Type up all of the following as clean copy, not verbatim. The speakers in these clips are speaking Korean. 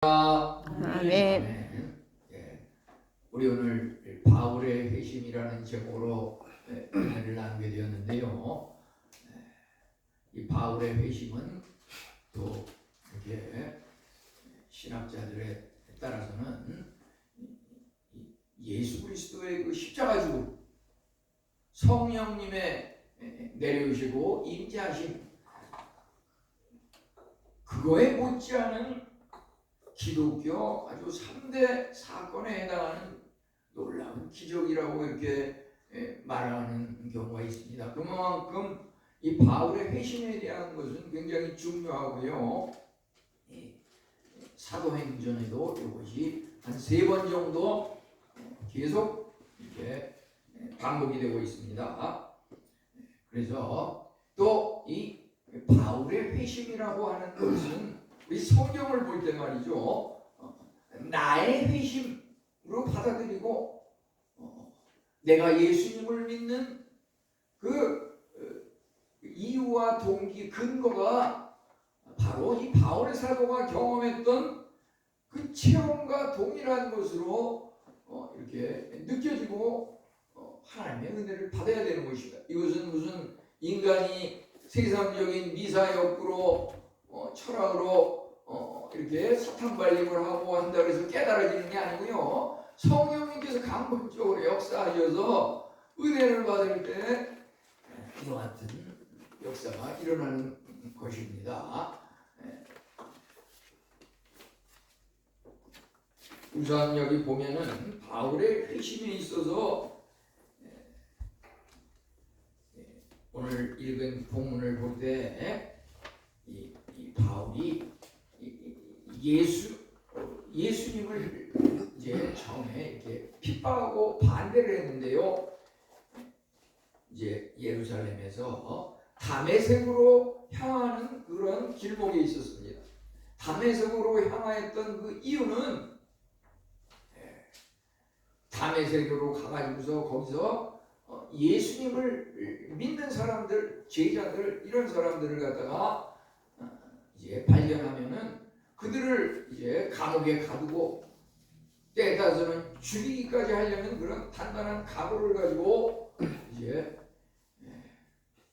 아멘. 예, 우리 오늘 바울의 회심이라는 제목으로 은혜를 나누게 되었는데요. 이 바울의 회심은 또 이렇게 신학자들에 따라서는 예수 그리스도의 그 십자가 죽음, 성령님의 내려오시고 임재하신 그거에 못지않은 기독교 아주 3대 사건에 해당하는 놀라운 기적이라고 이렇게 말하는 경우가 있습니다. 그만큼 이 바울의 회심에 대한 것은 굉장히 중요하고요. 사도행전에도 이것이 한 3번 정도 계속 이렇게 반복이 되고 있습니다. 그래서 또 이 바울의 회심이라고 하는 것은 우리 성경을 볼 때 말이죠, 나의 회심으로 받아들이고 내가 예수님을 믿는 그 이유와 동기, 근거가 바로 이 바울의 사도가 경험했던 그 체험과 동일한 것으로 이렇게 느껴지고 하나님의 은혜를 받아야 되는 것입니다. 이것은 무슨 인간이 세상적인 미사역구로 철학으로 이렇게 사탕 발림을 하고 한다고 해서 깨달아지는 게 아니고요. 성령님께서 강력적으로 역사하셔서 은혜를 받을 때 이와 같은 역사가 일어나는 것입니다. 우선 여기 보면은 바울의 회심에 있어서 오늘 읽은 본문을 볼 때 이 바울이 예수님을 이제 처음에 이렇게 핍박하고 반대를 했는데요. 이제 예루살렘에서 다메섹으로 향하는 그런 길목에 있었습니다. 다메섹으로 향하였던 그 이유는 다메섹으로 가가지고서 거기서 예수님을 믿는 사람들, 제자들 이런 사람들을 갖다가 이제 발견하면은 그들을 이제 감옥에 가두고 때에 따라서는 죽이기까지 하려는 그런 단단한 각오를 가지고 이제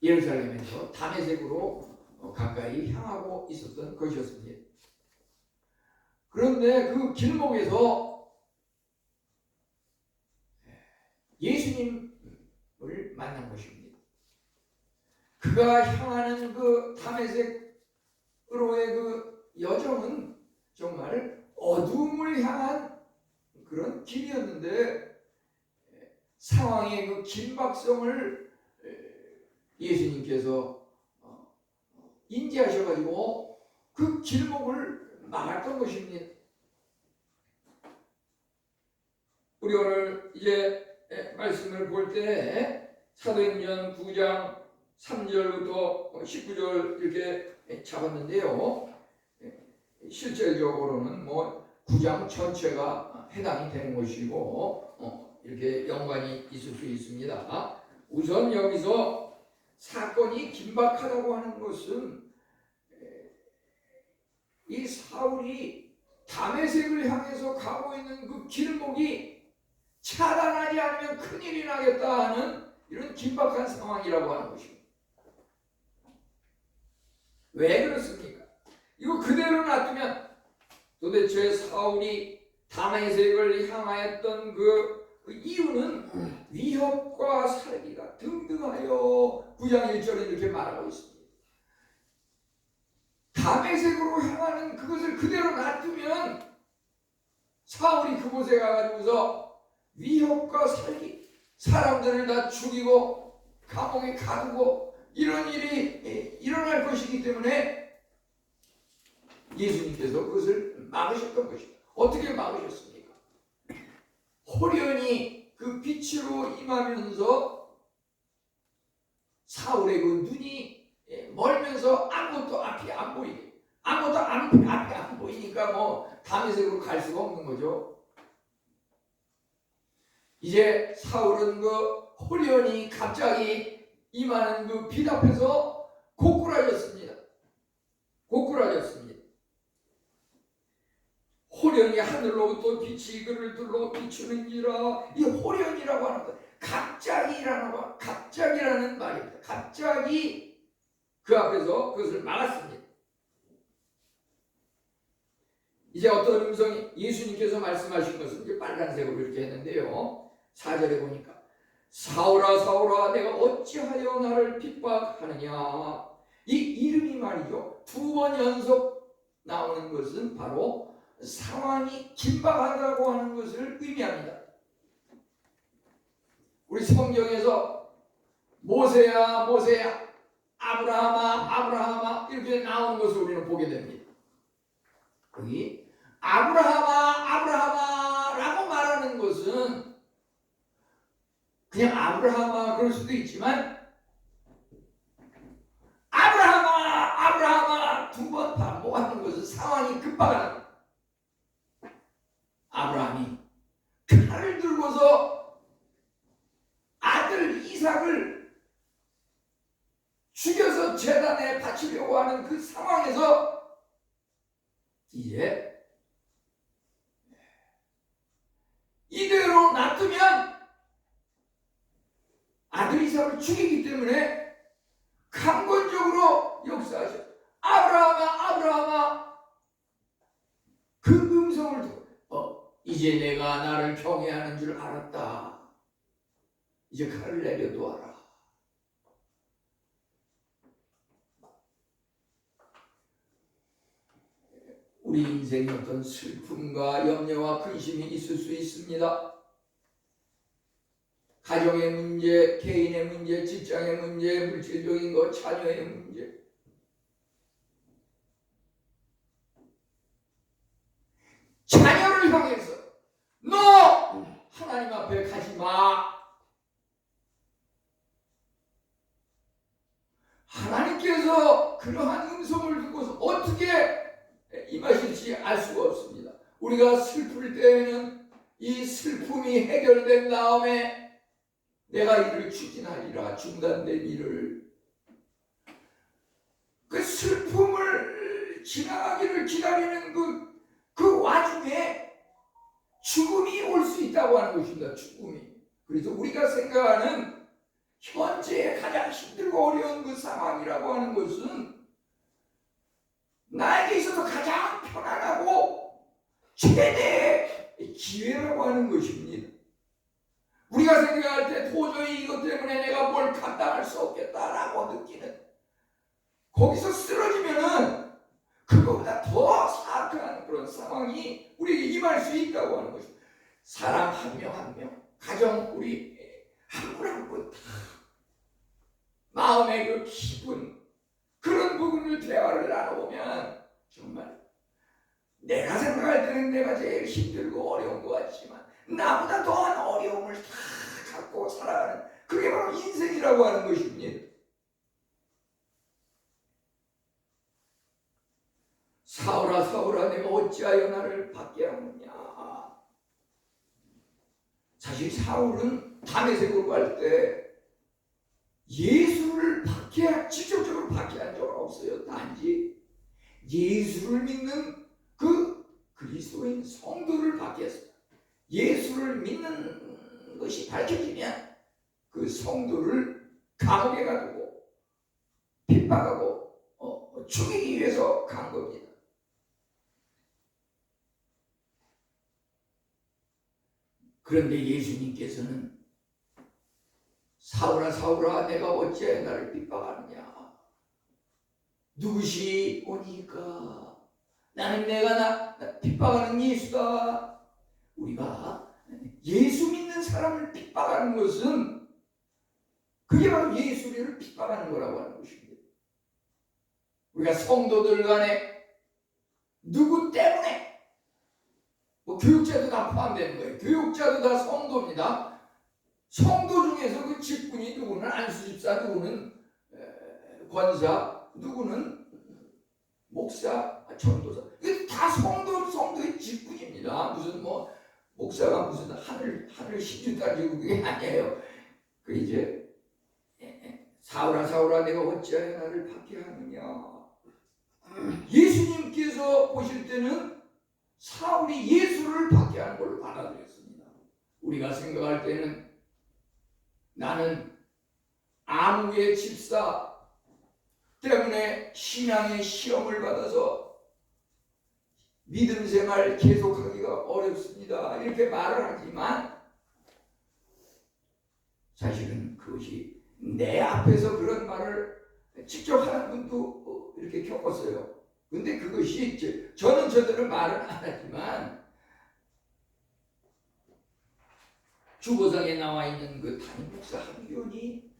예루살렘에서 다메섹으로 가까이 향하고 있었던 것이었습니다. 그런데 그 길목에서 예수님을 만난 것입니다. 그가 향하는 그 다메섹으로의 그 여정은 정말 어둠을 향한 그런 길이었는데 상황의 그 긴박성을 예수님께서 인지하셔가지고 그 길목을 막았던 것입니다. 우리 오늘 이제 말씀을 볼 때 사도행전 9장 3절부터 19절 이렇게 잡았는데요. 실질적으로는 뭐 9장 전체가 해당이 되는 것이고 이렇게 연관이 있을 수 있습니다. 우선 여기서 사건이 긴박하다고 하는 것은 이 사울이 다메섹을 향해서 가고 있는 그 길목이 차단하지 않으면 큰일이 나겠다 하는 이런 긴박한 상황이라고 하는 것입니다. 왜 그렇습니까? 이거 그대로 놔두면 도대체 사울이 다메섹을 향하였던 그 이유는 위협과 살기가 등등하여 9장 1절에 이렇게 말하고 있습니다. 다메섹으로 향하는 그것을 그대로 놔두면 사울이 그곳에 가가지고서 위협과 살기, 사람들을 다 죽이고 감옥에 가두고 이런 일이 일어날 것이기 때문에 예수님께서 그것을 막으셨던 것입니다. 어떻게 막으셨습니까? 호련히 그 빛으로 임하면서 사울의 그 눈이 멀면서 아무것도 앞이 안 보이게, 아무것도 앞이 안 보이니까 뭐 다메섹으로 갈 수가 없는 거죠. 이제 사울은 그 호련히 갑자기 임하는 그 빛 앞에서 고꾸라졌습니다. 고꾸라졌습니다. 호련히 하늘로부터 빛이 그를 둘러 비추는지라. 이 호련이라고 하는 것, 갑자기라는 말입니다. 갑자기 그 앞에서 그것을 막았습니다. 이제 어떤 음성이, 예수님께서 말씀하신 것은 이제 빨간색으로 이렇게 했는데요. 4절에 보니까 사울아 사울아 내가 어찌하여 나를 핍박하느냐. 이 이름이 말이죠. 2번 연속 나오는 것은 바로 상황이 긴박하다고 하는 것을 의미합니다. 우리 성경에서 모세야 모세야, 아브라함아 아브라함아 이렇게 나오는 것을 우리는 보게 됩니다. 여기 아브라함아 아브라함아 라고 말하는 것은 그냥 아브라함아 그럴 수도 있지만, 아브라함아 아브라함아 2번 반복하는 것은 상황이 급박하다. 아브라함이 칼을 들고서 아들 이삭을 죽여서 제단에 바치려고 하는 그 상황에서 이제 이대로 놔두면 아들 이삭을 죽이기 때문에 강권적으로 역사하셔. 아브라함아 아브라함아, 그 음성을 듣고 이제 내가 나를 경외하는 줄 알았다. 이제 칼을 내려놓아라. 우리 인생에 어떤 슬픔과 염려와 근심이 있을 수 있습니다. 가정의 문제, 개인의 문제, 직장의 문제, 물질적인 것, 자녀의 문제. 자녀를 향해서 너 하나님 앞에 가지 마. 하나님께서 그러한 음성을 듣고서 어떻게 임하실지 알 수가 없습니다. 우리가 슬플 때에는 이 슬픔이 해결된 다음에 내가 이를 추진하리라. 중단된 일을, 그 슬픔을 지나가기를 기다리는 그 와중에 죽음이 올 수 있다고 하는 것입니다. 죽음이. 그래서 우리가 생각하는 현재의 가장 힘들고 어려운 그 상황이라고 하는 것은 나에게 있어서 가장 편안하고 최대의 기회라고 하는 것입니다. 우리가 생각할 때 도저히 이것 때문에 내가 뭘 감당할 수 없겠다라고 느끼는, 거기서 쓰러지면은 그거보다 더 사악한 그런 상황이 우리에게 임할 수 있다고 하는 것입니다. 사람 한 명 한 명, 가정 우리 한 분 한 분 다 마음의 그 깊은 그런 부분을 대화를 나눠보면 정말 내가 생각할 때는 내가 제일 힘들고 어려운 것 같지만 나보다 더한 어려움을 다 갖고 살아가는, 그게 바로 인생이라고 하는 것입니다. 사울아 사울아 내가 어찌하여 나를 박해하느냐. 사실 사울은 다메섹으로 갈 때 예수를 직접적으로 박해한 적은 없어요. 단지 예수를 믿는 그 그리스도인 성도를 박해했어요. 예수를 믿는 것이 밝혀지면 그 성도를 감옥에 가두고 핍박하고 죽이기 위해서 간 겁니다. 그런데 예수님께서는 사울아 사울아 내가 어찌하여 나를 핍박하느냐. 누구시 오니까 나는 내가 핍박하는 예수다. 우리가 예수 믿는 사람을 핍박하는 것은 그게 바로 예수를 핍박하는 거라고 하는 것입니다. 우리가 성도들 간에 누구 때문에, 교육자도 다 포함되는 거예요. 교육자도 다 성도입니다. 성도 중에서 그 직분이 누구는 안수집사, 누구는 권사, 누구는 목사, 전도사. 이게 다 성도의 직분입니다. 무슨 목사가 무슨 하늘 신주 따지고 그게 아니에요. 그 이제 사울아 사울아 내가 어찌하여 나를 박해하느냐. 예수님께서 보실 때는 사울이 예수를 받게 하는 걸로 받아들였습니다. 우리가 생각할 때는 나는 아무의 집사 때문에 신앙의 시험을 받아서 믿음 생활 계속하기가 어렵습니다. 이렇게 말을 하지만 사실은 그것이 내 앞에서 그런 말을 직접 하는 분도 이렇게 겪었어요. 근데 그것이 저는 저대로 말은 안 하지만 주보상에 나와 있는 그 담임 목사 한교원이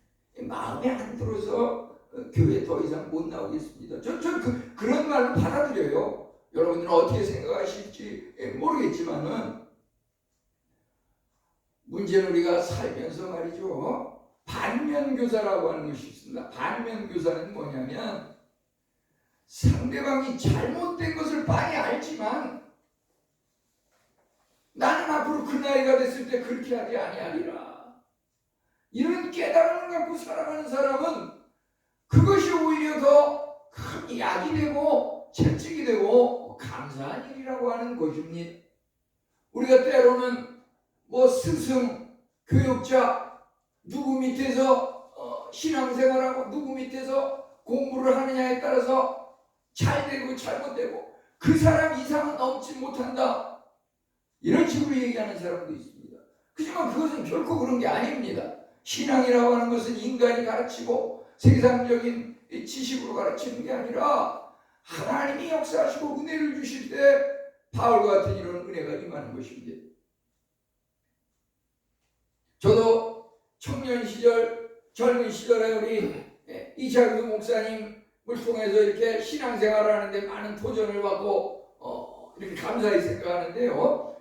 마음에 안 들어서 교회 더 이상 못 나오겠습니다. 전 그런 말을 받아들여요. 여러분들은 어떻게 생각하실지 모르겠지만은 문제는 우리가 살면서 말이죠. 반면교사라고 하는 것이 있습니다. 반면교사는 뭐냐면 상대방이 잘못된 것을 빤히 알지만 나는 앞으로 그 나이가 됐을 때 그렇게 하지 아니하리라. 이런 깨달음을 갖고 살아가는 사람은 그것이 오히려 더 큰 약이 되고 채찍이 되고 감사한 일이라고 하는 것입니다. 우리가 때로는 뭐 스승, 교육자 누구 밑에서 신앙생활하고 누구 밑에서 공부를 하느냐에 따라서 잘 되고 잘못되고 그 사람 이상은 넘지 못한다. 이런 식으로 얘기하는 사람도 있습니다. 하지만 그것은 결코 그런 게 아닙니다. 신앙이라고 하는 것은 인간이 가르치고 세상적인 지식으로 가르치는 게 아니라 하나님이 역사하시고 은혜를 주실 때 바울과 같은 이런 은혜가 임하는 것입니다. 저도 청년 시절, 젊은 시절에 우리 이창수 목사님을 통해서 이렇게 신앙생활을 하는데 많은 도전을 받고 이렇게 감사히 생각하는데요.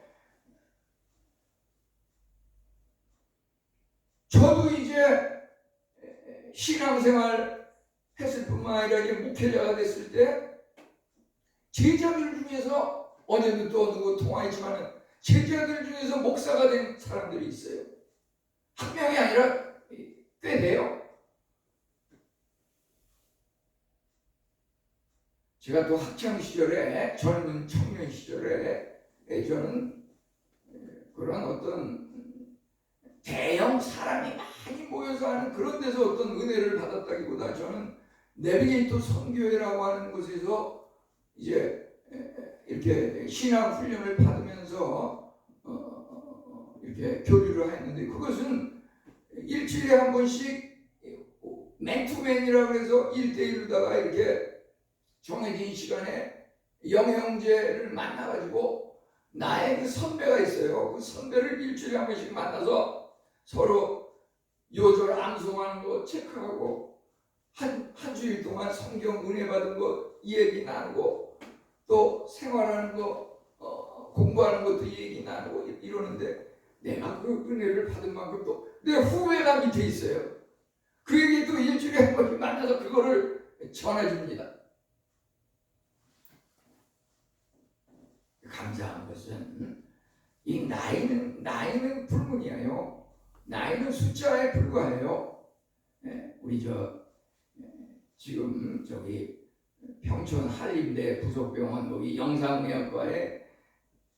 저도 이제 신앙생활 했을 뿐만 아니라 이제 목회자가 됐을 때 제자들 중에서 어제도 또 누구 통화했지만 제자들 중에서 목사가 된 사람들이 있어요. 한 명이 아니라 꽤 돼요. 제가 또 학창 시절에 젊은 청년 시절에 저는 그런 어떤 대형 사람이 많이 모여서 하는 그런 데서 어떤 은혜를 받았다기보다 저는 내비게이터 선교회라고 하는 곳에서 이제 이렇게 신앙 훈련을 받으면서 이렇게 교류를 했는데 그것은 일주일에 한 번씩 맨투맨이라고 해서 1대1로다가 이렇게 정해진 시간에 영형제를 만나가지고 나의 그 선배가 있어요. 그 선배를 일주일에 한 번씩 만나서 서로 요절 암송하는 거 체크하고 한 주일 동안 성경 은혜 받은 거 얘기 나누고 또 생활하는 거 공부하는 것도 얘기 나누고 이러는데 내가 그 은혜를 받은 만큼 또 내 후배가 밑에 있어요. 그에게 또 일주일에 한 번씩 만나서 그거를 전해줍니다. 감사한 것은 이 나이는 불문이에요. 나이는 숫자에 불과해요. 우리 지금 저기 평촌 한림대 부속병원 거기 영상의학과에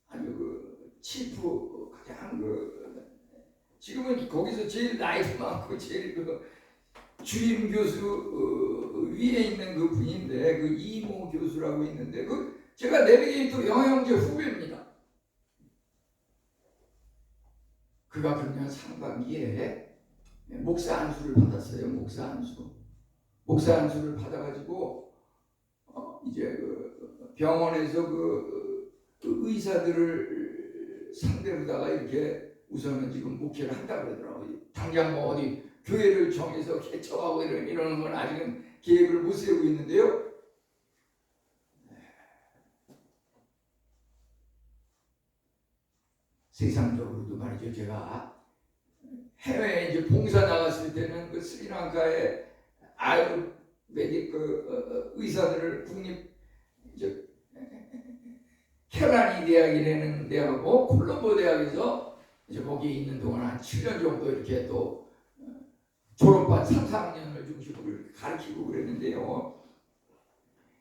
아주 그 치프 가장 지금은 거기서 제일 나이도 많고 제일 주임 교수 위에 있는 그 분인데 그 이모 교수라고 있는데 제가 내비게이터 영형제 후배입니다. 그가 금년 상반기에 목사 안수를 받았어요. 목사 안수를 받아가지고 이제 그 병원에서 그 의사들을 상대로다가 이렇게 우선은 지금 목회를 한다 그러더라고요. 당장 뭐 어디 교회를 정해서 개척하고 이러는 건 아직은 계획을 못 세우고 있는데요. 세상적으로도 말이죠. 제가 해외에 이제 봉사 나갔을 때는 그 스리랑카의 아유르베딕 의사들을 국립 케라니 대학이라는 대학하고 콜롬보 대학에서 이제 거기에 있는 동안 한 7년 정도 이렇게 또 졸업반 3, 4학년을 중심으로 이렇게 가르치고 그랬는데요.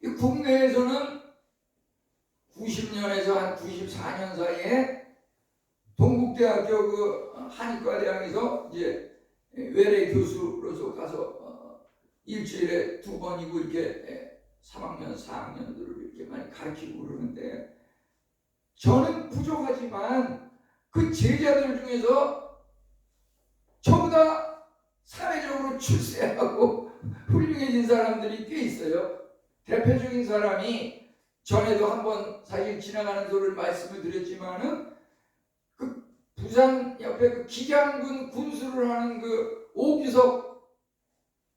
이 국내에서는 90년에서 한 94년 사이에 동국대학교 그 한의과대학에서 이제 외래 교수로서 가서 일주일에 2번이고 이렇게 3학년, 4학년들을 이렇게 많이 가르치고 그러는데 저는 부족하지만 그 제자들 중에서 전부 다 사회적으로 출세하고 훌륭해진 사람들이 꽤 있어요. 대표적인 사람이 전에도 한번 사실 지나가는 소리를 말씀을 드렸지만은 그 부산 옆에 그 기장군 군수를 하는 그 오규석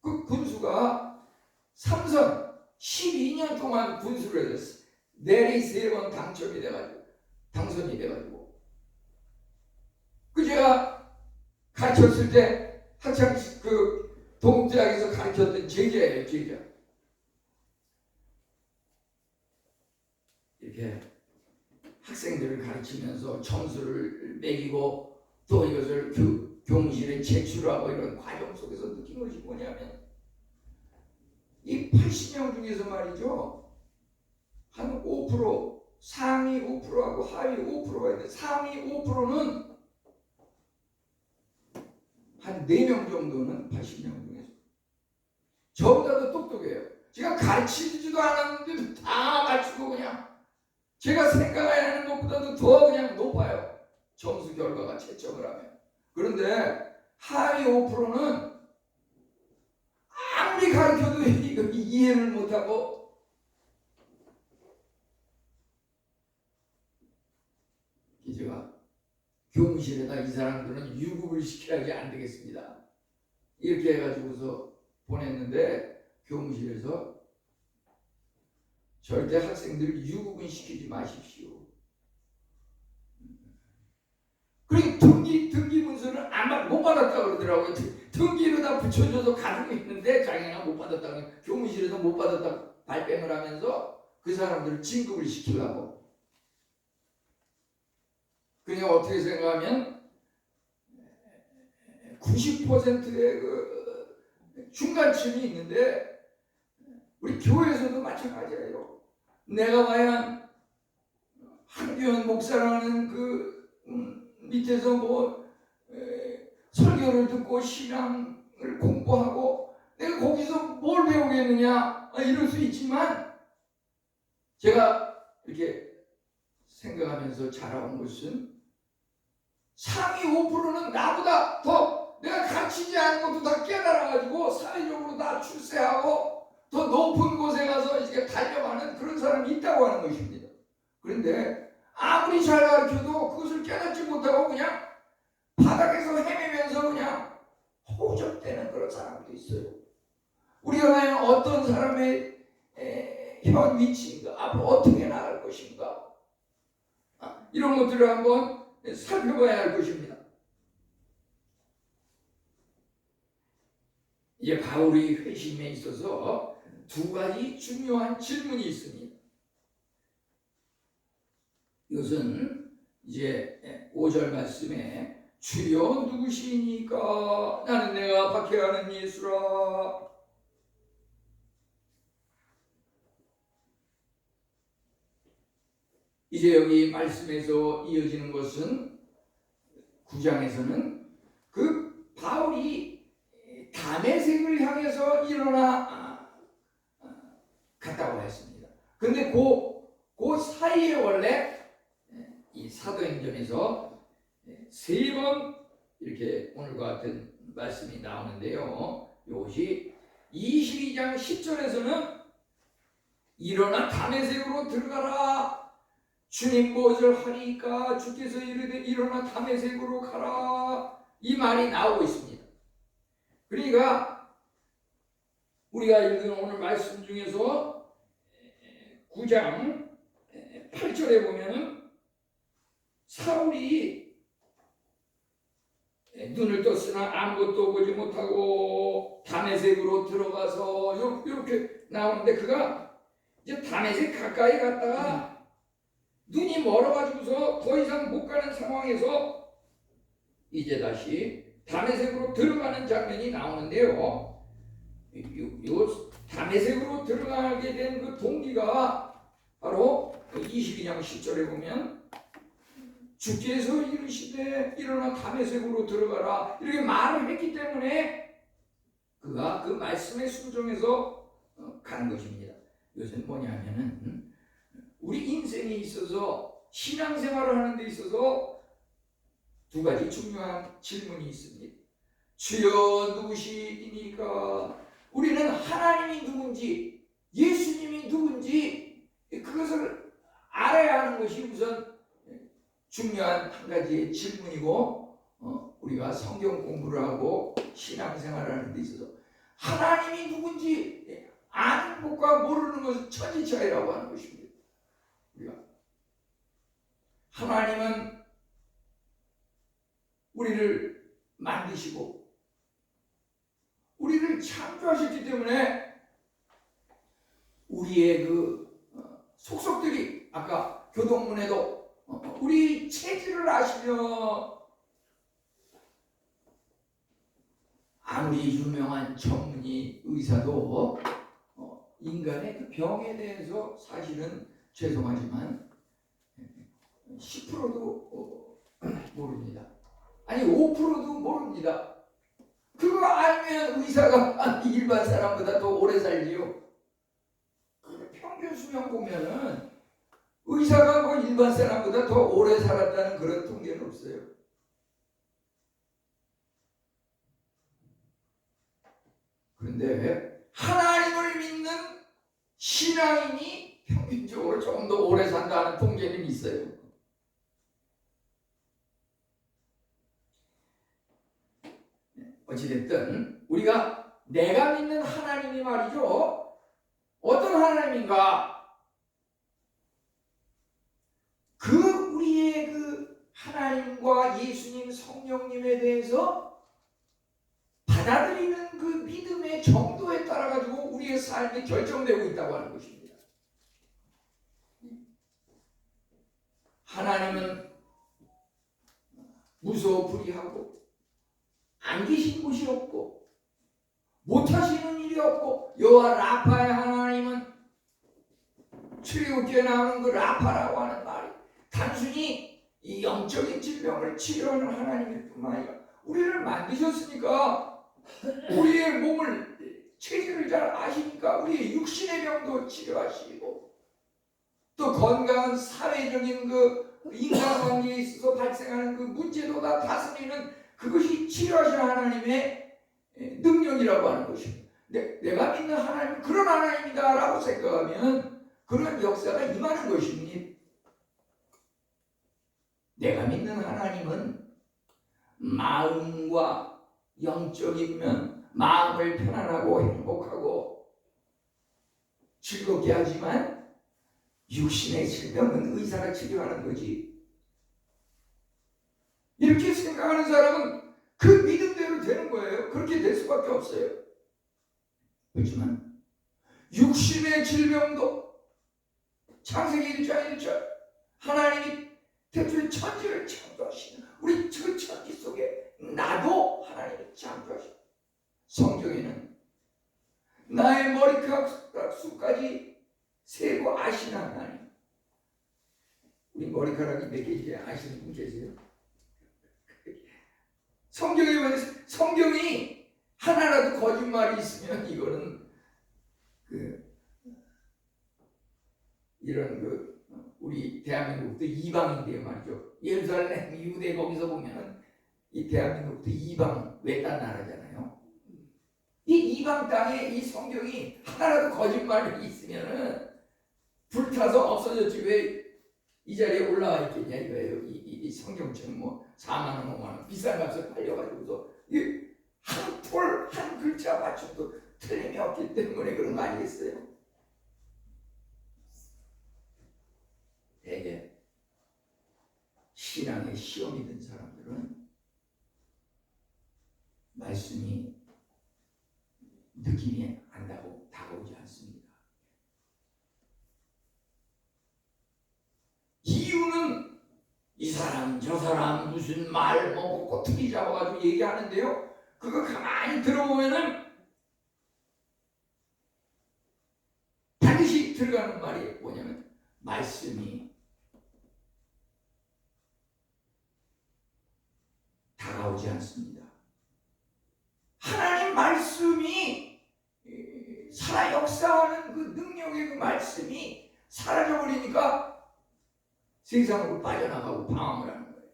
그 군수가 삼선 12년 동안 군수를 했었어요. 내리 3번 당첨이 돼가지고 당선이 돼가지고 그 제가 가르쳤을 때 한창 그 동국대학에서 가르쳤던 제자예요. 제자. 이렇게 학생들을 가르치면서 점수를 매기고 또 이것을 교무실에 제출하고 이런 과정 속에서 느낀 것이 뭐냐면 이 80명 중에서 말이죠. 한 5%, 상위 5%하고 하위 5%가 있는데 상위 5%는 한 4명 정도는 80명 중에서 저보다도 똑똑해요. 제가 가르치지도 않았는데 다 맞추고 그냥 제가 생각하는 것보다도 더 그냥 높아요. 점수 결과가 채점을 하면. 그런데 하위 5%는 아무리 가르쳐도 이거 이해를 못하고 제가 교무실에다 이 사람들은 유급을 시켜야지 안 되겠습니다. 이렇게 해가지고서 보냈는데 교무실에서 절대 학생들을 유급은 시키지 마십시오. 그리고 등기 문서는 못 받았다 그러더라고요. 등기로 다 붙여줘서 가지고 있는데 자기가 못 받았다고 교무실에서 못 받았다 발뺌을 하면서 그 사람들을 진급을 시키려고. 그러니까 어떻게 생각하면 90%의 그 중간층이 있는데 우리 교회에서도 마찬가지예요. 내가 과연 한교원 목사라는 그 밑에서 뭐 설교를 듣고 신앙을 공부하고 내가 거기서 뭘 배우겠느냐 이럴 수 있지만 제가 이렇게 생각하면서 자라온 것은 상위 5%는 나보다 더 내가 가르치지 않은 것도 다 깨달아가지고 사회적으로 다 출세하고 더 높은 곳에 가서 이렇게 달려가는 그런 사람이 있다고 하는 것입니다. 그런데 아무리 잘 가르쳐도 그것을 깨닫지 못하고 그냥 바닥에서 헤매면서 그냥 허우적대는 그런 사람도 있어요. 우리가 과연 어떤 사람의 현 위치인가, 앞으로 어떻게 나갈 것인가, 이런 것들을 한번 살펴봐야 할 것입니다. 이제 바울의 회심에 있어서 2가지 중요한 질문이 있습니다. 이것은 이제 5절 말씀에 주여 누구시니까 나는 내가 박해하는 예수라. 이제 여기 말씀에서 이어지는 것은 9장에서는 그 바울이 다메섹을 향해서 일어나 갔다고 했습니다. 근데 그 사이에 원래 이 사도행전에서 3번 이렇게 오늘과 같은 말씀이 나오는데요. 이것이 22장 10절에서는 일어나 다메섹으로 들어가라. 주님 무엇을 하리까 주께서 이르되 일어나 다메섹으로 가라. 이 말이 나오고 있습니다. 그러니까 우리가 읽은 오늘 말씀 중에서 9장 8절에 보면은 사울이 눈을 떴으나 아무것도 보지 못하고 다메섹으로 들어가서 이렇게 나오는데 그가 이제 다메섹 가까이 갔다가 눈이 멀어가지고서 더 이상 못 가는 상황에서 이제 다시 다메섹으로 들어가는 장면이 나오는데요. 요 다메섹으로 들어가게 된 그 동기가 바로 22장 10절에 보면 주께서 이르시되 일어나 다메섹으로 들어가라 이렇게 말을 했기 때문에 그가 그 말씀에 순종해서 가는 것입니다. 이것은 뭐냐면은 우리 인생에 있어서 신앙생활을 하는 데 있어서 두 가지 중요한 질문이 있습니다. 주여 누구시니까? 우리는 하나님이 누군지 예수님이 누군지 그것을 알아야 하는 것이 우선 중요한 한 가지의 질문이고 우리가 성경 공부를 하고 신앙생활을 하는 데 있어서 하나님이 누군지 아는 것과 모르는 것은 천지 차이라고 하는 것입니다. 우리가 하나님은 우리를 만드시고 우리를 창조하셨기 때문에 우리의 그 속속들이 아까 교동문에도 우리 체질을 아시며 아무리 유명한 전문의 의사도 인간의 그 병에 대해서 사실은 죄송하지만 10%도 모릅니다. 아니 5%도 모릅니다. 그거 알면 의사가 일반 사람보다 더 오래 살지요. 평균 수명 보면은 의사가 뭐 일반 사람보다 더 오래 살았다는 그런 통계는 없어요. 그런데 하나님을 믿는 신앙인이 평균적으로 조금 더 오래 산다는 통계는 있어요. 어찌됐든 우리가 내가 믿는 하나님이 말이죠. 어떤 하나님인가? 그 우리의 그 하나님과 예수님 성령님에 대해서 받아들이는 그 믿음의 정도에 따라 가지고 우리의 삶이 결정되고 있다고 하는 것입니다. 하나님은 무소불위하고 안 계신 곳이 없고 못하시는 일이 없고 여호와 라파의 하나님은 출애굽기에 나오는 그 라파라고 하는 말이 단순히 이 영적인 질병을 치료하는 하나님일 뿐만 아니라 우리를 만드셨으니까 우리의 몸을 체질을 잘 아시니까 우리의 육신의 병도 치료하시고 또 건강한 사회적인 그 인간관계에 있어서 발생하는 그 문제도 다 다스리는 그것이 치료하시는 하나님의 능력이라고 하는 것입니다. 내가 믿는 하나님은 그런 하나님이다 라고 생각하면 그런 역사가 임하는 것입니다. 내가 믿는 하나님은 마음과 영적인 면 마음을 편안하고 행복하고 즐겁게 하지만 육신의 질병은 의사가 치료하는 거지. 이렇게 생각하는 사람은 그 믿음대로 되는 거예요. 그렇게 될 수밖에 없어요. 그렇지만 육신의 질병도 창세기 1장 1절 하나님이 태초에 천지를 창조하시는 우리 그 천지 속에 나도 하나님이 창조하시는 성경에는 나의 머리카락수까지 세고 아시는 하나님. 우리 머리카락이 몇 개인지 아시는 분 계세요? 성경에 보면 성경이 하나라도 거짓말이 있으면 이거는 이런 우리 대한민국도 이방인데요 말이죠. 예루살렘 유대 거기서 보면은 이 대한민국도 이방 외딴 나라잖아요. 이 이방 땅에 이 성경이 하나라도 거짓말이 있으면은 불타서 없어졌지 왜 이 자리에 올라와 있겠냐 이거예요. 이 성경책 뭐 4만 원, 5만 원 비싼 값에 팔려가지고서 한 톨, 한 글자 맞춰도 틀림이 없기 때문에 그런 거 아니겠어요? 대개 신앙에 시험이 든 사람들은 말씀이 느낌이 안다고 다가오지 않습니다. 이유는 이 사람 저 사람 무슨 말 뭐 꼬투리 잡아가지고 얘기하는데요. 그거 가만히 들어보면은 반드시 들어가는 말이 뭐냐면 말씀이 나오지 않습니다. 하나님 말씀이 살아 역사하는 그 능력의 그 말씀이 사라져버리니까 세상으로 빠져나가고 방황을 하는 거예요.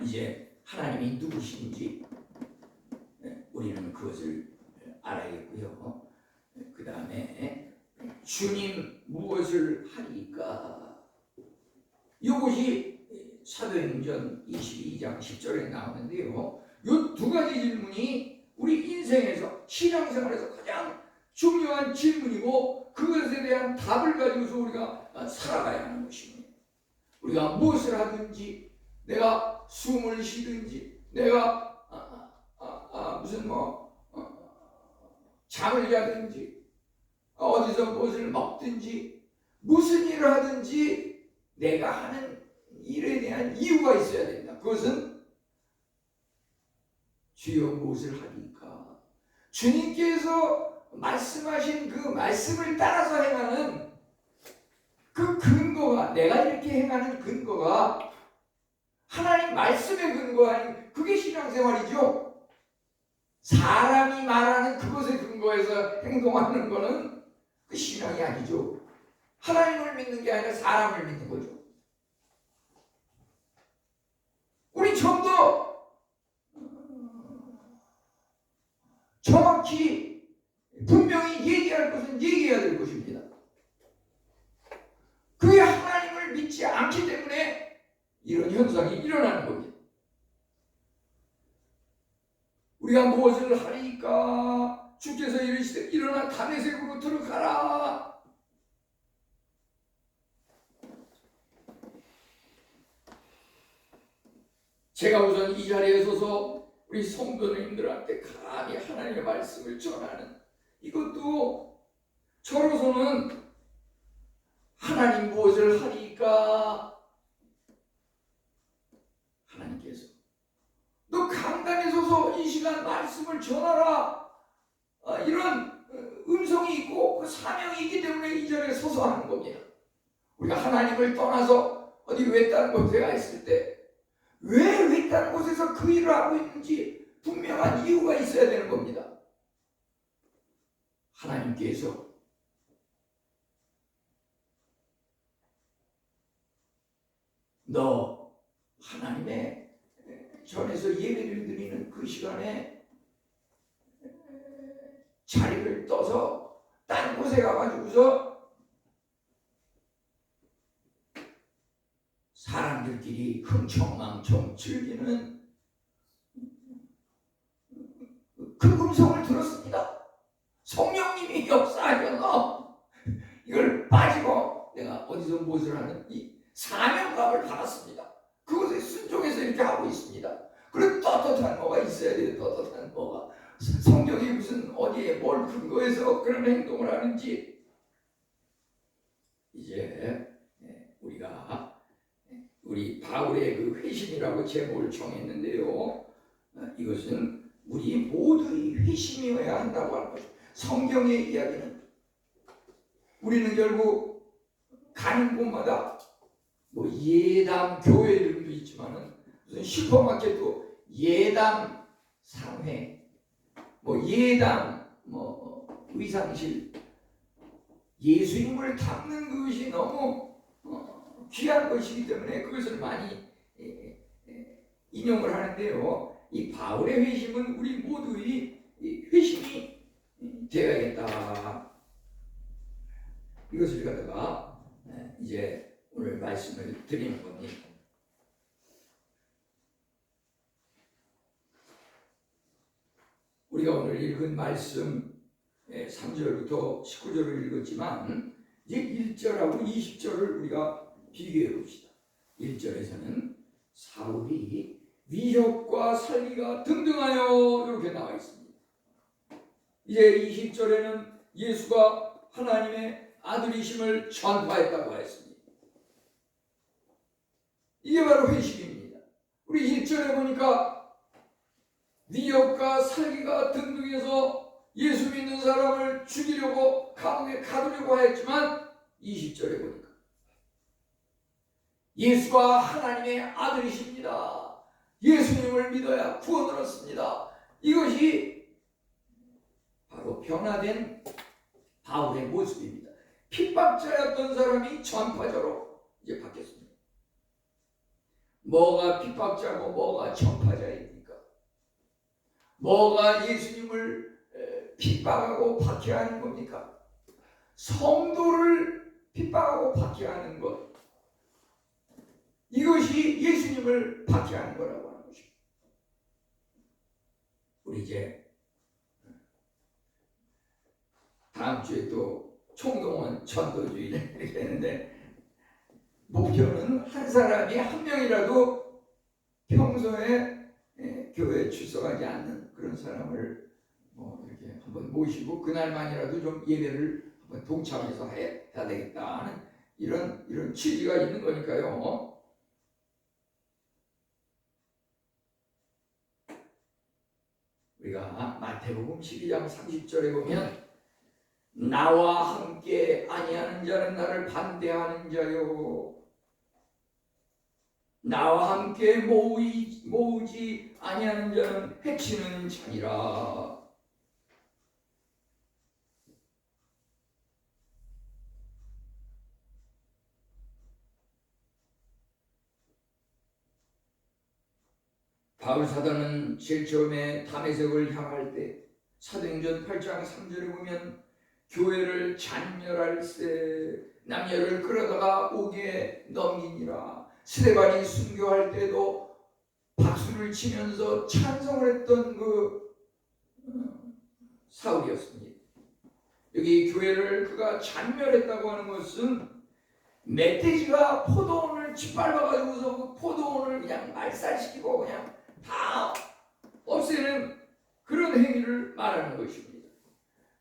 이제 하나님이 누구신지 우리는 그것을 알아야겠고요. 그 다음에 주님 무엇을 하리까? 이것이 사도행전 22장 10절에 나오는데요. 이 두 가지 질문이 우리 인생에서 신앙생활에서 가장 중요한 질문이고 그것에 대한 답을 가지고서 우리가 살아가야 하는 것입니다. 우리가 무엇을 하든지 내가 숨을 쉬든지 내가 무슨 잠을 자든지 어디서 무엇을 먹든지 무슨 일을 하든지 내가 하는 일에 대한 이유가 있어야 된다. 그것은 주여 무엇을 하리까? 주님께서 말씀하신 그 말씀을 따라서 행하는 그 근거가 내가 이렇게 행하는 근거가 하나님 말씀의 근거 아닌 그게 신앙생활이죠. 사람이 말하는 그것의 근거에서 행동하는 거는 그 신앙이 아니죠. 하나님을 믿는 게 아니라 사람을 믿는 거죠. 우리 좀 더 정확히 분명히 얘기할 것은 얘기해야 될 것입니다. 그게 하나님을 믿지 않기 때문에 이런 현상이 일어나는 겁니다. 우리가 무엇을 하리까? 주께서 이르시되 일어나 다메섹으로 들어가라. 제가 우선 이 자리에 서서 우리 성도님들한테 감히 하나님의 말씀을 전하는 이것도 저로서는 하나님 무엇을 하리까? 하나님께서 너 강단에 서서 이 시간 말씀을 전하라. 이런 음성이 있고 그 사명이 있기 때문에 이 자리에 서서 하는 겁니다. 우리가 하나님을 떠나서 어디 외딴 곳에 가 있을 때 왜 외딴 곳에서 그 일을 하고 있는지 분명한 이유가 있어야 되는 겁니다. 하나님께서 너 하나님의 전에서 예배를 드리는 그 시간에 자리를 떠서 딴 곳에 가가지고서 사람들끼리 흥청망청 즐기는 그 음성을 들었습니다. 성령님이 역사하셔서 이걸 빠지고 내가 어디서 무엇을 하는 이 사명감을 받았습니다. 그것에 순종해서 이렇게 하고 있습니다. 그리고 떳떳한 뭐가 있어야 돼요. 떳떳한 뭐가 성경이 무슨 어디에 뭘 근거해서 그런 행동을 하는지 이제 우리가 우리 바울의 그 회심이라고 제목을 정했는데요. 이것은 우리 모두의 회심이어야 한다고 하는 거죠. 성경의 이야기는 우리는 결국 가는 곳마다 뭐 예담 교회 이름도 있지만은 무슨 슈퍼마켓도 예담 상회, 뭐 예담 의상실, 예수님을 담는 것이 너무 귀한 것이기 때문에 그것을 많이 인용을 하는데요. 이 바울의 회심은 우리 모두의 회심이 되어야겠다. 이것을 갖다가 이제 오늘 말씀을 드리는 겁니다. 우리가 오늘 읽은 말씀 3절부터 19절을 읽었지만 이제 1절하고 20절을 우리가 비교해 봅시다. 1절에서는 사울이 위협과 살기가 등등하여 이렇게 나와 있습니다. 이제 20절에는 예수가 하나님의 아들이심을 전파했다고 했습니다. 이게 바로 회심입니다. 우리 1절에 보니까 위협과 살기가 등등해서 예수 믿는 사람을 죽이려고 감옥에 가두려고 했지만 20절에 보니까 예수가 하나님의 아들이십니다. 예수님을 믿어야 구원을 얻습니다. 이것이 바로 변화된 바울의 모습입니다. 핍박자였던 사람이 전파자로 이제 바뀌었습니다. 뭐가 핍박자고 뭐가 전파자입니까? 뭐가 예수님을 핍박하고 박해하는 겁니까? 성도를 핍박하고 박해하는 것, 이것이 예수님을 박해하는 거라고 하는 것입니다. 우리 이제 다음 주에 또 총동원 전도주의를 이렇게 했는데, 목표는 한 사람이 한 명이라도 평소에 교회에 출석하지 않는 그런 사람을 이렇게 한번 모시고 그날만이라도 좀 예배를 한번 동참해서 해야 되겠다 하는 이런 취지가 있는 거니까요. 우리가 마태복음 12장 30절에 보면 나와 함께 아니하는 자는 나를 반대하는 자요, 나와 함께 모으지 아니하는 자는 해치는 자니라. 바울 사도는 제일 처음에 다메섹을 향할 때 사도행전 8장 3절에 보면 교회를 잔멸할세 남녀를 끌어다가 옥에 넘기니라. 스데반이 순교할 때도 박수를 치면서 찬송을 했던 그 사울이었습니다. 여기 교회를 그가 잔멸했다고 하는 것은 멧돼지가 포도원을 짓밟아가지고서 그 포도원을 그냥 말살시키고 그냥 다 없애는 그런 행위를 말하는 것입니다.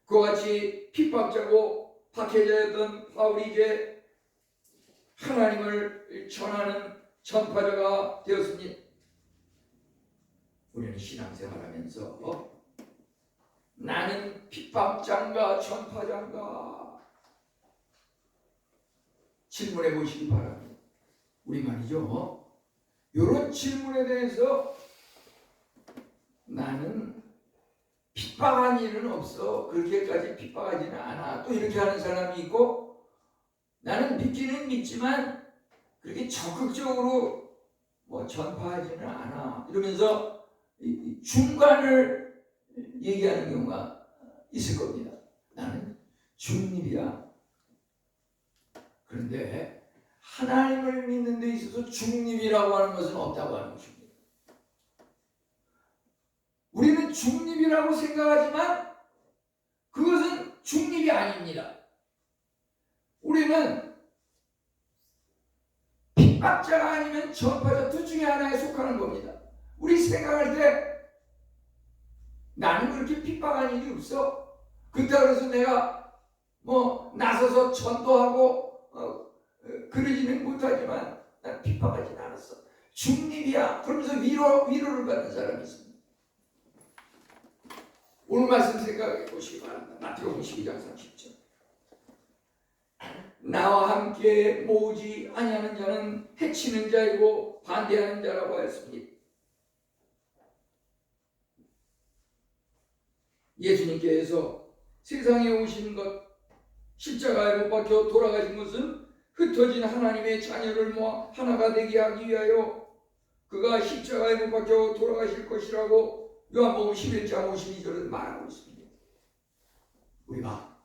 그와 같이 핍박자고 박해자였던 바울이 이제 하나님을 전하는 전파자가 되었습니다. 우리는 신앙생활하면서 나는 핍박자인가 전파자인가 질문해 보시기 바랍니다. 우리 말이죠. 이런 질문에 대해서 나는 핍박한 일은 없어, 그렇게까지 핍박하지는 않아, 또 이렇게 하는 사람이 있고, 나는 믿기는 믿지만 그렇게 적극적으로 전파하지는 않아, 이러면서 중간을 얘기하는 경우가 있을 겁니다. 나는 중립이야. 그런데 하나님을 믿는 데 있어서 중립이라고 하는 것은 없다고 하는 것입니다. 우리는 중립이라고 생각하지만 그것은 중립이 아닙니다. 우리는 핍박자가 아니면 전파자 둘 중에 하나에 속하는 겁니다. 우리 생각할 때 나는 그렇게 핍박한 일이 없어, 그렇다고 해서 내가 나서서 전도하고 그러지는 못하지만 난 핍박하진 않았어, 중립이야, 그러면서 위로를 받는 사람이 있습니다. 오늘 말씀 생각해 보시기 바랍니다. 마태복음 12장 30절. 나와 함께 모으지 아니하는 자는 해치는 자이고 반대하는 자라고 하였습니다. 예수님께서 세상에 오신 것, 십자가에 못 박혀 돌아가신 것은 흩어진 하나님의 자녀를 모아 하나가 되게 하기 위하여 그가 십자가에 못 박혀 돌아가실 것이라고 요한복음 11장 52절은 말하고 있습니다. 우리가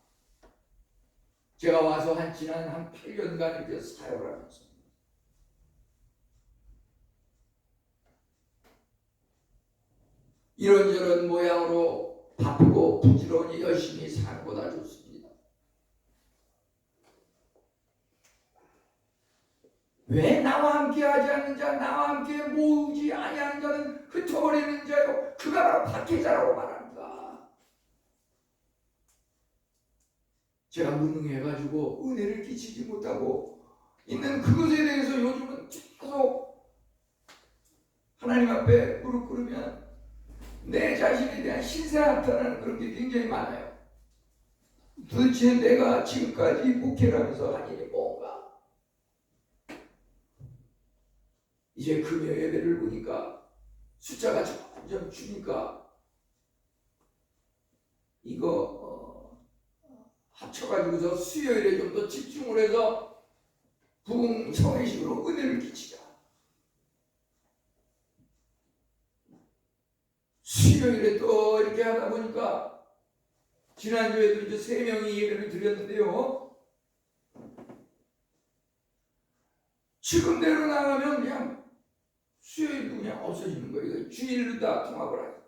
제가 와서 지난 한 8년간 이렇게 사역을 하면서 이런저런 모양으로 바쁘고 부지런히 열심히 사는 것보다 좋습니다. 왜 나와 함께 하지 않는 자, 나와 함께 모으지 아니하는 자는 흩어버리는 자요, 그가 바로 박해자라고 말합니다. 제가 무능해가지고 은혜를 끼치지 못하고 있는 그것에 대해서 요즘은 계속 하나님 앞에 무릎 꿇으면 내 자신에 대한 신세한탄하는 그런 게 굉장히 많아요. 도대체 내가 지금까지 목회를 하면서 한 일이 뭔가? 이제 금요 예배를 보니까 숫자가 점점 주니까 이거 합쳐가지고서 수요일에 좀 더 집중을 해서 부흥 성회식으로 은혜를 끼치자. 수요일에 또 이렇게 하다 보니까 지난주에도 이제 3명이 예배를 드렸는데요. 지금대로 나가면 그냥 수요일도 그냥 없어지는 거예요. 주일로 다 통합을 하고.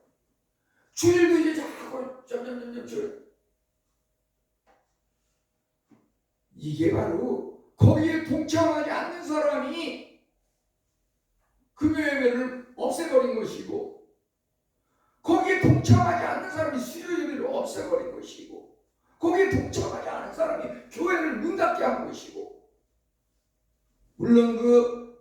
주일도 이제 자꾸 점점점점 이게 바로 거기에 동참하지 않는 사람이 금요예배를 없애버린 것이고 거기에 동참하지 않는 사람이 수요예배를 없애버린 것이고 거기에 동참하지 않은 사람이 교회를 문 닫게 한 것이고 물론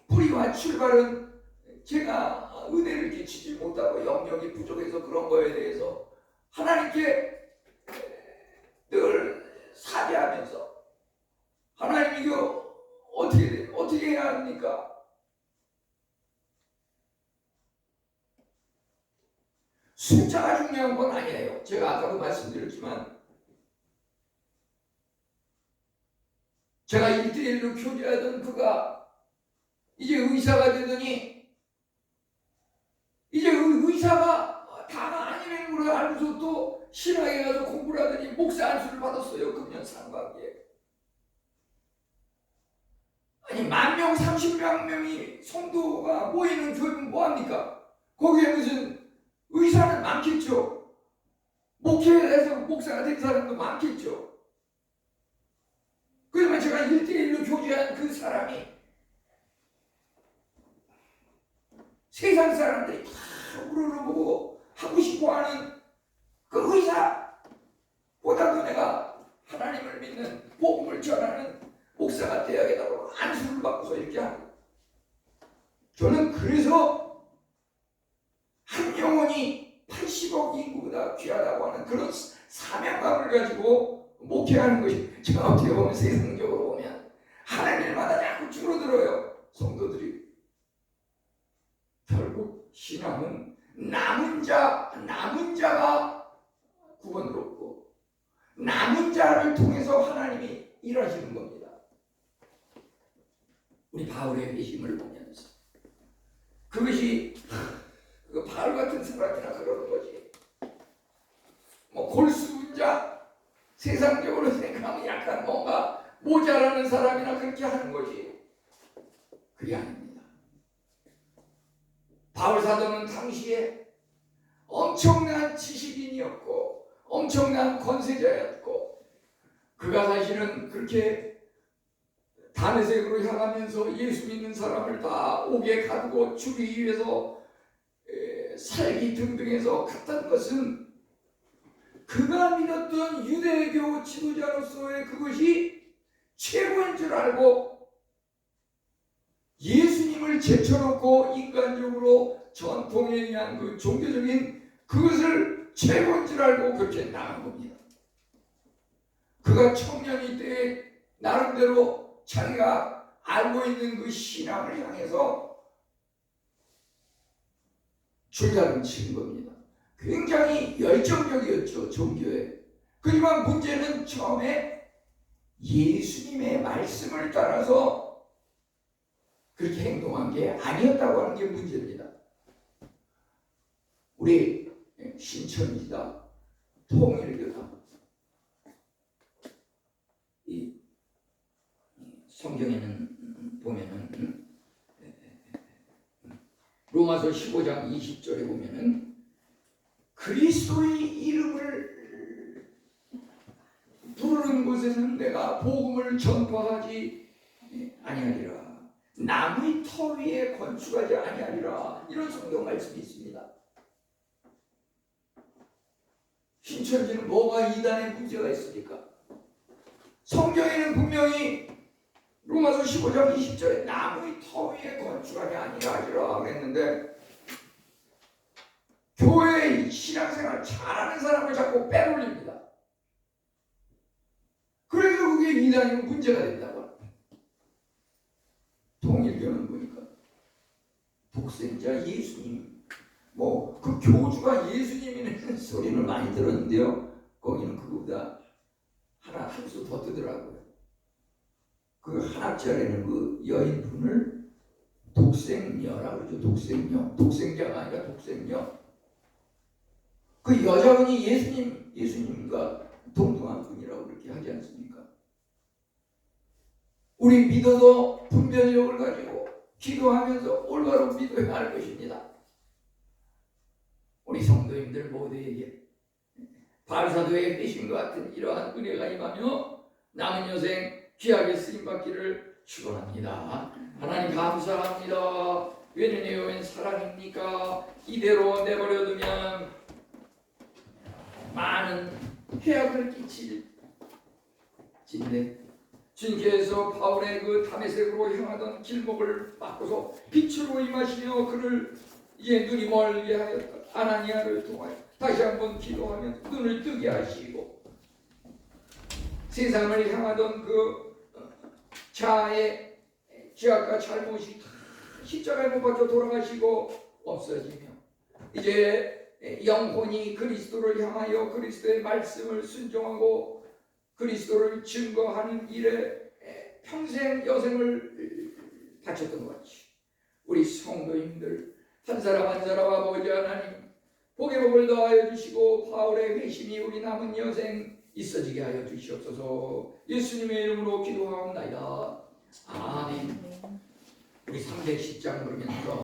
뿌리와 출발은 제가 은혜를 끼치지 못하고 영역이 부족해서 그런 거에 대해서 하나님께 늘 사죄하면서 하나님 이거 어떻게 해야 합니까? 숫자가 중요한 건 아니에요. 제가 아까도 말씀드렸지만 제가 1대1로 교제하던 그가 이제 의사가 되더니 이제 의사가 다가 아니라는 걸 알고서 또 신학에 가서 공부를 하더니 목사 안수를 받았어요. 금년 상반기에. 아니 10,000명 30명이 성도가 모이는 교회는 뭐합니까? 거기에 무슨 의사는 많겠죠. 목회해서 목사가 된 사람도 많겠죠. 그러면 제가 1대1로 교제한 그 사람이 세상 사람들이 다 우러러보고 하고 싶어하는 그 의사보다도 내가 하나님을 믿는 복음을 전하는 목사가 되어야겠다고 안수를 받고서 이렇게 하는 거예요. 저는 그래서 한 영혼이 80억 인구보다 귀하다고 하는 그런 사명감을 가지고 목회하는 것이 제가 어떻게 보면 세상적으로 보면 하나님마다 자꾸 줄어들어요. 성도들이. 결국 신앙은 남은 자가 구원을 얻고 남은 자를 통해서 하나님이 일하시는 겁니다. 우리 바울의 회심을 보면서 그것이 그 바울 같은 사람이나 그러는 거지. 뭐 골수분자 세상적으로 생각하면 약간 뭔가 모자라는 사람이나 그렇게 하는 거지. 그게 아닙니다. 바울 사도는 당시에 엄청난 지식인이었고 엄청난 권세자였고 그가 사실은 그렇게 다메섹으로 향하면서 예수 믿는 사람을 다 옥에 가두고 죽이기 위해서 살기 등등해서 갔던 것은 그가 믿었던 유대교 지도자로서의 그것이 최고인 줄 알고 예수님을 제쳐놓고 인간적으로 전통에 의한 그 종교적인 그것을 최고인 줄 알고 그렇게 나간 겁니다. 그가 청년이 때 나름대로 자기가 알고 있는 그 신앙을 향해서 줄다름 치는 겁니다. 굉장히 열정적이었죠, 종교에. 하지만 문제는 처음에 예수님의 말씀을 따라서 그렇게 행동한 게 아니었다고 하는 게 문제입니다. 우리 신천지다, 통일교다, 이 성경에는 보면은 로마서 15장 20절에 보면은 그리스도의 이름을 부르는 곳에는 내가 복음을 전파하지 아니하리라. 나무의 터 위에 건축하지 아니하리라. 이런 성경 말씀이 있습니다. 신천지는 뭐가 이단의 문제가 있습니까? 성경에는 분명히 로마서 15장 20절에 나무의 터 위에 건축하지 아니하리라 그랬는데 교회의 신앙생활 잘하는 사람을 자꾸 빼돌립니다. 그래서 그게 이단이고 문제가 된다고 합니다. 통일교는 보니까 독생자 예수님, 뭐 그 교주가 예수님이라는 소리를 많이 들었는데요. 거기는 그거보다 하나 한 수 더 뜨더라고요. 그 한 학절에는 그 여인분을 독생녀라고 그러죠. 독생녀, 독생자가 아니라 독생녀. 그 여자분이 예수님과 동등한 분이라고 그렇게 하지 않습니까? 우리 믿어도 분별력을 가지고 기도하면서 올바로 믿어야 할 것입니다. 우리 성도님들 모두에게 바리사도의 되신 것 같은 이러한 은혜가 임하며 남은 여생 귀하게 쓰임받기를 축원합니다. 하나님 감사합니다. 웬은혜요 웬 사랑입니까? 이대로 내버려두면 많은 해악을 끼칠 진데 주님께서 바울의 그 다메섹으로 향하던 길목을 바꿔서 빛으로 임하시며 그를 이제 눈이 멀게 하였다. 아나니아를 통하여 다시 한번 기도하면 눈을 뜨게 하시고 세상을 향하던 그 자아의 죄악과 잘못이 다 십자가에 못 박혀 돌아가시고 없어지며 이제 영혼이 그리스도를 향하여 그리스도의 말씀을 순종하고 그리스도를 증거하는 일에 평생 여생을 바쳤던 것 같이 우리 성도님들 한 사람 한 사람 아버지 하나님 복의 복을 더하여 주시고 바울의 회심이 우리 남은 여생 있어지게 하여 주시옵소서. 예수님의 이름으로 기도하옵나이다. 아멘. 우리 310장 그러면서